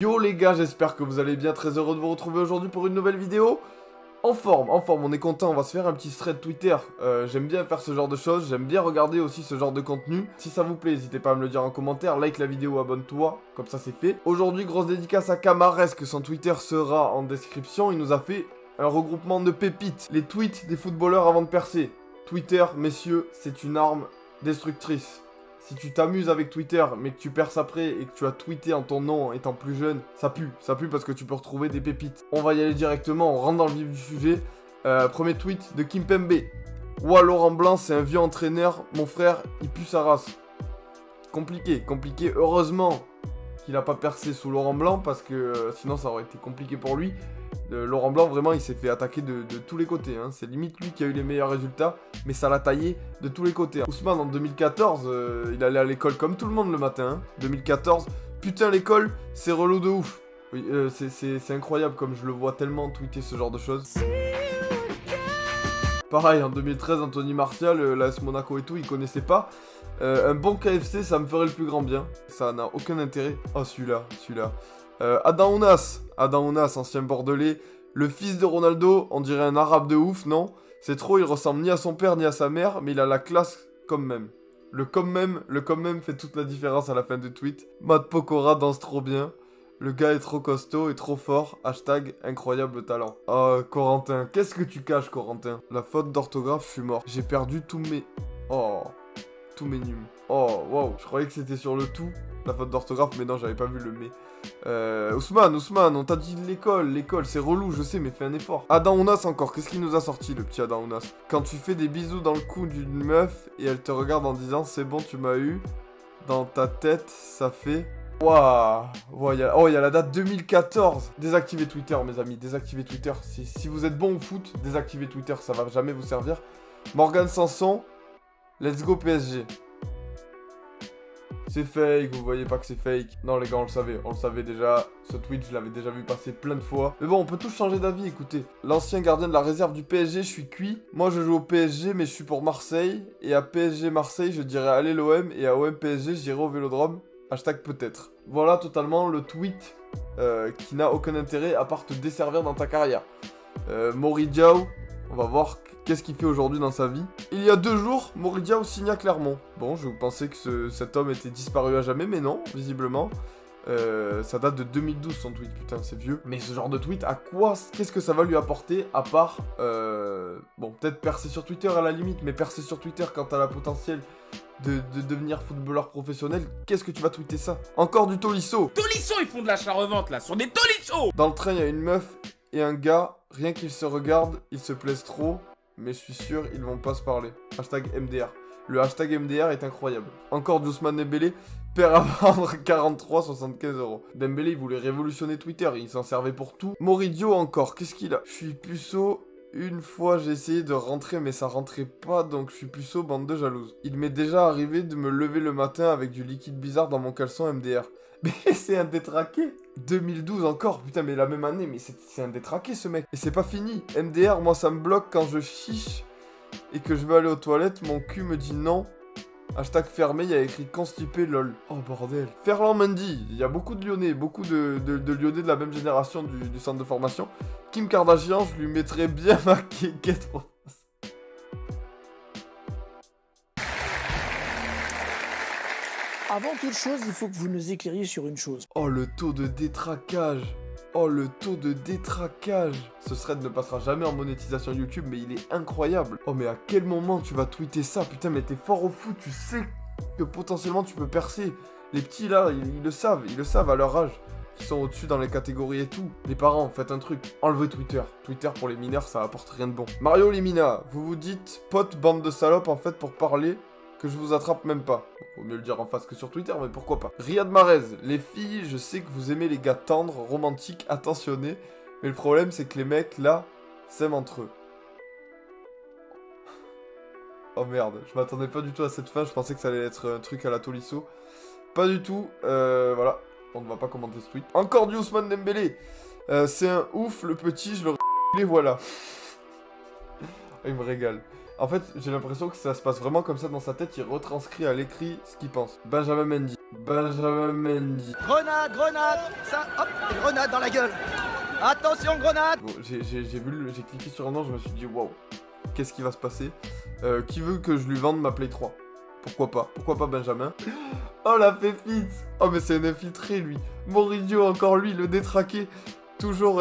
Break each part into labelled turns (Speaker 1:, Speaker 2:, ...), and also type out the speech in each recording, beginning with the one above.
Speaker 1: Yo les gars, j'espère que vous allez bien, très heureux de vous retrouver aujourd'hui pour une nouvelle vidéo. En forme, on est content, on va se faire un petit thread Twitter. J'aime bien faire ce genre de choses, j'aime bien regarder aussi ce genre de contenu. Si ça vous plaît, n'hésitez pas à me le dire en commentaire, like la vidéo, abonne-toi, comme ça c'est fait. Aujourd'hui, grosse dédicace à Camaresque, son Twitter sera en description. Il nous a fait un regroupement de pépites, les tweets des footballeurs avant de percer. Twitter, messieurs, c'est une arme destructrice. Si tu t'amuses avec Twitter, mais que tu perces après et que tu as tweeté en ton nom étant plus jeune, ça pue parce que tu peux retrouver des pépites. On va y aller directement, on rentre dans le vif du sujet. Premier tweet de Kimpembe. Ouah, Laurent Blanc, c'est un vieux entraîneur, mon frère, il pue sa race. Compliqué, heureusement qu'il n'a pas percé sous Laurent Blanc, parce que sinon ça aurait été compliqué pour lui. Laurent Blanc, vraiment, il s'est fait attaquer de tous les côtés. Hein. C'est limite lui qui a eu les meilleurs résultats, mais ça l'a taillé de tous les côtés. Hein. Ousmane, en 2014, il allait à l'école comme tout le monde le matin. Hein. 2014, putain, l'école, c'est relou de ouf. Oui, c'est incroyable comme je le vois tellement tweeter ce genre de choses. Pareil, en 2013, Anthony Martial, l'AS Monaco et tout, il connaissait pas. Un bon KFC, ça me ferait le plus grand bien. Ça n'a aucun intérêt. Oh, celui-là. Adam Ounas, ancien Bordelais. Le fils de Ronaldo, on dirait un arabe de ouf, non? C'est trop, il ressemble ni à son père ni à sa mère, mais il a la classe comme même. Le comme même fait toute la différence à la fin du tweet. Matt Pokora danse trop bien. Le gars est trop costaud et trop fort. Hashtag incroyable talent. Oh, Corentin. Qu'est-ce que tu caches, Corentin? La faute d'orthographe, je suis mort. J'ai perdu tous mes... Oh. Tous mes nums. Oh, wow. Je croyais que c'était sur le tout, la faute d'orthographe, mais non, j'avais pas vu le mais. Ousmane, on t'a dit l'école, c'est relou, je sais, mais fais un effort. Adam Ounas encore, qu'est-ce qu'il nous a sorti, le petit Adam Ounas? Quand tu fais des bisous dans le cou d'une meuf, et elle te regarde en disant, c'est bon, tu m'as eu, dans ta tête, ça fait... Waouh. Oh, il y a la date 2014. Désactivez Twitter, mes amis, désactivez Twitter. Si vous êtes bon au foot, désactivez Twitter, ça va jamais vous servir. Morgan Sanson, let's go PSG. C'est fake, vous voyez pas que c'est fake. Non les gars, on le savait déjà. Ce tweet, je l'avais déjà vu passer plein de fois. Mais bon, on peut tous changer d'avis, écoutez. L'ancien gardien de la réserve du PSG, je suis cuit. Moi, je joue au PSG, mais je suis pour Marseille. Et à PSG Marseille, je dirais allez l'OM. Et à OM PSG, j'irai au Vélodrome. Hashtag peut-être. Voilà totalement le tweet qui n'a aucun intérêt à part te desservir dans ta carrière. Mori Diaw, on va voir qu'est-ce qu'il fait aujourd'hui dans sa vie. Il y a 2 jours, Mori Diaw signe à Clermont. Bon, je pensais que cet homme était disparu à jamais, mais non, visiblement. Ça date de 2012 son tweet, putain, c'est vieux. Mais ce genre de tweet, à quoi, qu'est-ce que ça va lui apporter à part... Bon, peut-être percer sur Twitter à la limite, mais percer sur Twitter quand t'as la potentiel de devenir footballeur professionnel, qu'est-ce que tu vas tweeter ça? Encore du Tolisso.
Speaker 2: Tolisso, ils font de l'achat-revente là, sur des Tolisso.
Speaker 1: Dans le train, il y a une meuf et un gars, rien qu'ils se regardent, ils se plaisent trop, mais je suis sûr, ils vont pas se parler. Hashtag MDR. Le hashtag MDR est incroyable. Encore d'Ousmane Dembélé, père à vendre 43,75 €. Dembélé, il voulait révolutionner Twitter, il s'en servait pour tout. Mori Diaw encore, qu'est-ce qu'il a? Je suis puceau. Une fois, j'ai essayé de rentrer, mais ça rentrait pas, donc je suis puceau, bande de jalouses. Il m'est déjà arrivé de me lever le matin avec du liquide bizarre dans mon caleçon MDR. Mais c'est un détraqué. 2012 encore, putain, mais la même année, mais c'est un détraqué ce mec. Et c'est pas fini. MDR, moi ça me bloque quand je chiche et que je veux aller aux toilettes, mon cul me dit non. Hashtag fermé, il y a écrit constipé lol. Oh bordel. Ferland Mendy, il y a beaucoup de Lyonnais, beaucoup de Lyonnais de la même génération du centre de formation. Kim Kardashian, je lui mettrais bien ma quéquette.
Speaker 3: Avant toute chose, il faut que vous nous éclairiez sur une chose.
Speaker 1: Oh le taux de détraquage. Oh le taux de détraquage. Ce thread ne passera jamais en monétisation YouTube, mais il est incroyable. Oh mais à quel moment tu vas tweeter ça? Putain, mais t'es fort au foot, tu sais que potentiellement tu peux percer. Les petits là, ils le savent à leur âge. Qui sont au-dessus dans les catégories et tout. Les parents, faites un truc. Enlevez Twitter. Twitter pour les mineurs, ça apporte rien de bon. Mario Limina, vous vous dites pote bande de salopes en fait pour parler que je vous attrape même pas. Faut mieux le dire en face que sur Twitter, mais pourquoi pas. Riyad Mahrez, les filles, je sais que vous aimez les gars tendres, romantiques, attentionnés, mais le problème c'est que les mecs là s'aiment entre eux. Oh merde, je m'attendais pas du tout à cette fin, je pensais que ça allait être un truc à la Tolisso. Pas du tout, voilà. On ne va pas commenter ce tweet. Encore du Ousmane Dembélé. C'est un ouf, le petit, je le et voilà. Il me régale. En fait, j'ai l'impression que ça se passe vraiment comme ça dans sa tête. Il retranscrit à l'écrit ce qu'il pense. Benjamin Mendy. Benjamin Mendy.
Speaker 4: Grenade, grenade, ça, hop, grenade dans la gueule. Attention, grenade.
Speaker 1: Bon, j'ai cliqué sur un nom, je me suis dit waouh, qu'est-ce qui va se passer? Qui veut que je lui vende ma Play 3? Pourquoi pas Benjamin? Oh la pépite! Oh mais c'est un infiltré lui. Moridio, encore lui, le détraqué. Toujours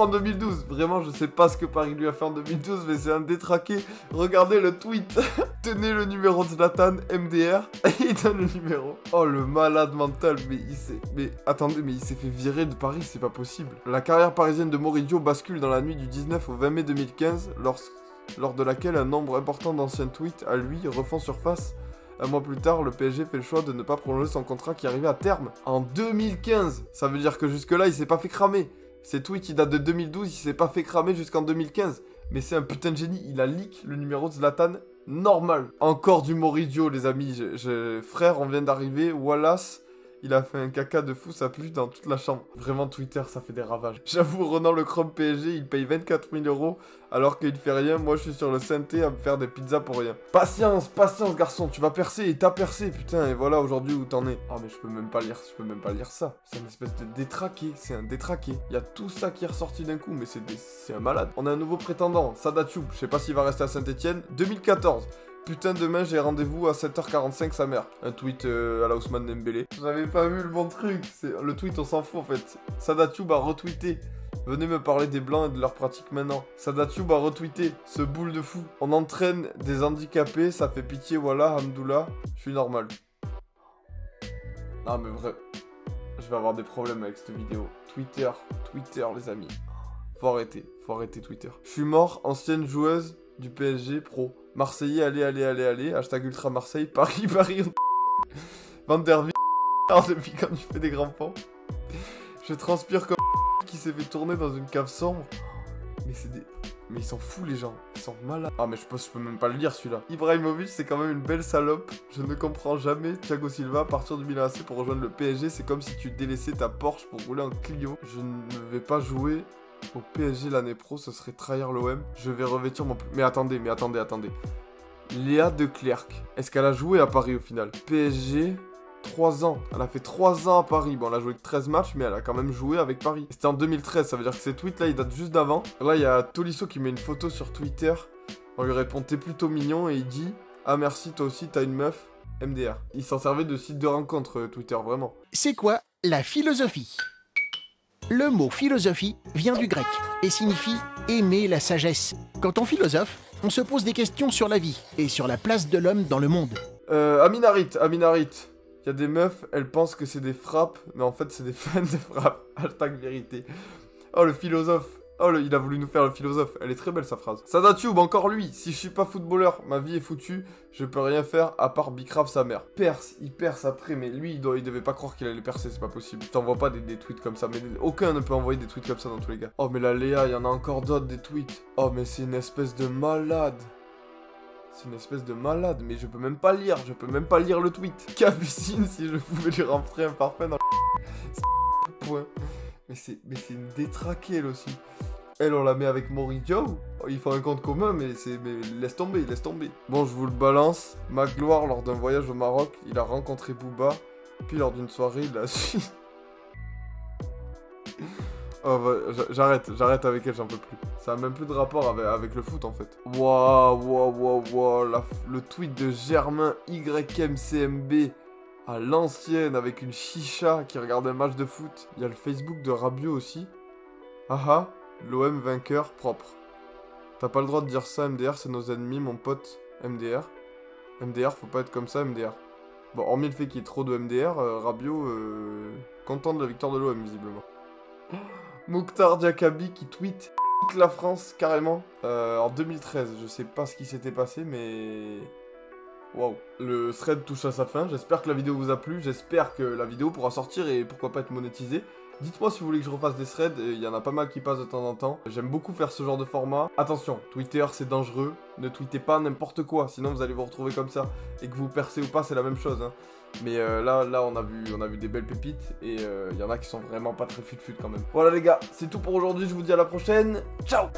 Speaker 1: en 2012. Vraiment, je sais pas ce que Paris lui a fait en 2012, mais c'est un détraqué. Regardez le tweet. Tenez le numéro de Zlatan, MDR. Et il donne le numéro. Oh, le malade mental. Mais attendez, mais il s'est fait virer de Paris, c'est pas possible. La carrière parisienne de Moridio bascule dans la nuit du 19 au 20 mai 2015, lors de laquelle un nombre important d'anciens tweets à lui refont surface. Un mois plus tard, le PSG fait le choix de ne pas prolonger son contrat qui arrivait à terme en 2015. Ça veut dire que jusque-là, il s'est pas fait cramer. Ces tweets, ils datent de 2012, il s'est pas fait cramer jusqu'en 2015. Mais c'est un putain de génie, il a leak le numéro de Zlatan normal. Encore du Moridio, les amis. Frère, on vient d'arriver, Wallace... Il a fait un caca de fou, ça pue dans toute la chambre. Vraiment, Twitter, ça fait des ravages. J'avoue, Renan le Chrome PSG, il paye 24 000 € alors qu'il fait rien. Moi, je suis sur le synthé à me faire des pizzas pour rien. Patience, garçon, tu vas percer et t'as percé, putain. Et voilà aujourd'hui où t'en es. Oh, mais je peux même pas lire ça. C'est une espèce de détraqué, c'est un détraqué. Il y a tout ça qui est ressorti d'un coup, mais c'est un malade. On a un nouveau prétendant, Sadatube. Je sais pas s'il va rester à Saint-Etienne. 2014. Putain, demain j'ai rendez-vous à 7h45 sa mère. Un tweet à la Ousmane Dembélé. J'avais pas vu le bon truc. Le tweet, on s'en fout en fait. Sadatube a retweeté. Venez me parler des blancs et de leurs pratiques maintenant. Sadatube a retweeté. Ce boule de fou. On entraîne des handicapés, ça fait pitié, voilà, Hamdoullah. Je suis normal. Non mais vrai. Je vais avoir des problèmes avec cette vidéo. Twitter, les amis. Faut arrêter Twitter. Je suis mort, ancienne joueuse du PSG pro. Marseillais, allez, hashtag Ultra Marseille, Paris, Van der Vis, depuis quand tu fais des grands ponts. Je transpire comme qui s'est fait tourner dans une cave sombre. Mais ils sont fous les gens, ils sont malades. Ah mais je peux même pas le lire celui-là. Ibrahimovic c'est quand même une belle salope. Je ne comprends jamais. Thiago Silva, partir du Milan AC pour rejoindre le PSG, c'est comme si tu délaissais ta Porsche pour rouler en Clio. Je ne vais pas jouer au PSG l'année pro, ce serait trahir l'OM. Je vais revêtir mon... Mais attendez. Léa de Clercq. Est-ce qu'elle a joué à Paris au final? PSG, 3 ans. Elle a fait 3 ans à Paris. Bon, elle a joué que 13 matchs, mais elle a quand même joué avec Paris. C'était en 2013, ça veut dire que ces tweets là, ils datent juste d'avant. Là, il y a Tolisso qui met une photo sur Twitter. On lui répond, t'es plutôt mignon, et il dit, ah merci, toi aussi, t'as une meuf, MDR. Il s'en servait de site de rencontre, Twitter, vraiment.
Speaker 5: C'est quoi la philosophie? Le mot philosophie vient du grec et signifie aimer la sagesse. Quand on philosophe, on se pose des questions sur la vie et sur la place de l'homme dans le monde.
Speaker 1: Aminarit. Il y a des meufs, elles pensent que c'est des frappes, mais en fait c'est des fans de frappes. Hashtag vérité. Oh le philosophe. Oh il a voulu nous faire le philosophe. Elle est très belle sa phrase. Sadatube, encore lui. Si je suis pas footballeur, ma vie est foutue. Je peux rien faire à part bicrave sa mère. Il perce après, mais lui il devait pas croire qu'il allait percer, c'est pas possible. Je t'envoie pas des tweets comme ça, mais aucun ne peut envoyer des tweets comme ça dans tous les cas. Oh mais la Léa, il y en a encore d'autres des tweets. Oh mais c'est une espèce de malade. Mais je peux même pas lire, le tweet. Capucine, si je pouvais lui rentrer un parfum dans le point. Mais c'est une détraquée elle aussi. Elle, on la met avec Moridio. Ils font un compte commun, mais laisse tomber. Bon, je vous le balance. Magloire, lors d'un voyage au Maroc, il a rencontré Booba. Puis lors d'une soirée, il a su... Oh, bah, j'arrête avec elle, j'en peux plus. Ça a même plus de rapport avec le foot, en fait. Waouh, le tweet de Germain YMCMB à l'ancienne, avec une chicha qui regarde un match de foot. Il y a le Facebook de Rabiot aussi. Ah, l'OM vainqueur propre. T'as pas le droit de dire ça, MDR, c'est nos ennemis, mon pote. MDR, faut pas être comme ça, MDR. Bon, hormis le fait qu'il y ait trop de MDR, Rabiot, content de la victoire de l'OM, visiblement. Mokhtar Diakabi qui tweet la France, carrément. En 2013, je sais pas ce qui s'était passé, mais... Waouh. Le thread touche à sa fin, j'espère que la vidéo vous a plu, j'espère que la vidéo pourra sortir et pourquoi pas être monétisée. Dites-moi si vous voulez que je refasse des threads, il y en a pas mal qui passent de temps en temps. J'aime beaucoup faire ce genre de format. Attention, Twitter c'est dangereux, ne tweetez pas n'importe quoi, sinon vous allez vous retrouver comme ça. Et que vous percez ou pas, c'est la même chose. Hein. Mais là on a vu des belles pépites et il y en a qui sont vraiment pas très fut quand même. Voilà les gars, c'est tout pour aujourd'hui, je vous dis à la prochaine. Ciao.